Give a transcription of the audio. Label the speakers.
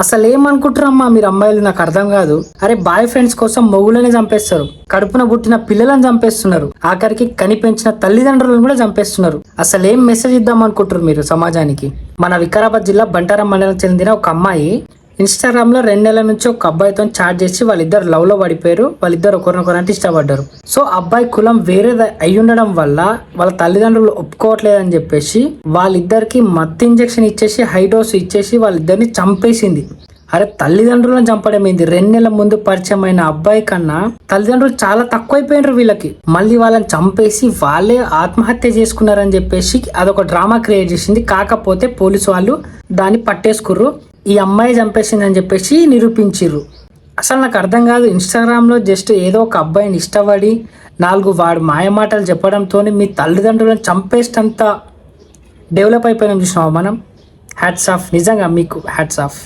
Speaker 1: అసలు ఏమనుకుంటారమ్మా మీరు అమ్మాయిలు, నాకు అర్థం కాదు. అరే బాయ్ ఫ్రెండ్స్ కోసం మొగులనే చంపేస్తారు, కడుపున పుట్టిన పిల్లలను చంపేస్తున్నారు, ఆఖరికి కనిపెంచిన తల్లిదండ్రులను కూడా చంపేస్తున్నారు. అసలు ఏం మెసేజ్ ఇద్దాం అనుకుంటారు మీరు సమాజానికి? మన వికారాబాద్ జిల్లా బంటారం మండలం చెందిన ఒక అమ్మాయి ఇన్స్టాగ్రామ్ లో 2 నెలల నుంచి ఒక అబ్బాయితో చాట్ చేసి వాళ్ళిద్దరు లవ్ లో పడిపోయారు. వాళ్ళిద్దరు ఒకరినొకరంటే ఇష్టపడ్డారు. సో అబ్బాయి కులం వేరే అయి ఉండడం వల్ల వాళ్ళ తల్లిదండ్రులు ఒప్పుకోవట్లేదని చెప్పేసి వాళ్ళిద్దరికి మత్తు ఇంజెక్షన్ ఇచ్చేసి హై డోస్ ఇచ్చేసి వాళ్ళిద్దరిని చంపేసింది. అరే తల్లిదండ్రులను చంపడం ఏంది? 2 నెలల ముందు పరిచయం అయిన అబ్బాయి కన్నా తల్లిదండ్రులు చాలా తక్కువైపోయినారు వీళ్ళకి. మళ్ళీ వాళ్ళని చంపేసి వాళ్ళే ఆత్మహత్య చేసుకున్నారని చెప్పేసి అదొక డ్రామా క్రియేట్ చేసింది. కాకపోతే పోలీసు వాళ్ళు దాన్ని పట్టేసుకుర్రు. ఈ అమ్మాయి చంపేసిందని చెప్పేసి నిరూపించిర్రు. అసలు నాకు అర్థం కాదు, ఇన్స్టాగ్రామ్లో జస్ట్ ఏదో ఒక అబ్బాయిని ఇష్టపడి 4 వాడు మాయమాటలు చెప్పడంతో మీ తల్లిదండ్రులను చంపేస్తంత డెవలప్ అయిపోయినాం చూసినావా మనం. హ్యాట్స్ ఆఫ్, నిజంగా మీకు హ్యాట్స్ ఆఫ్.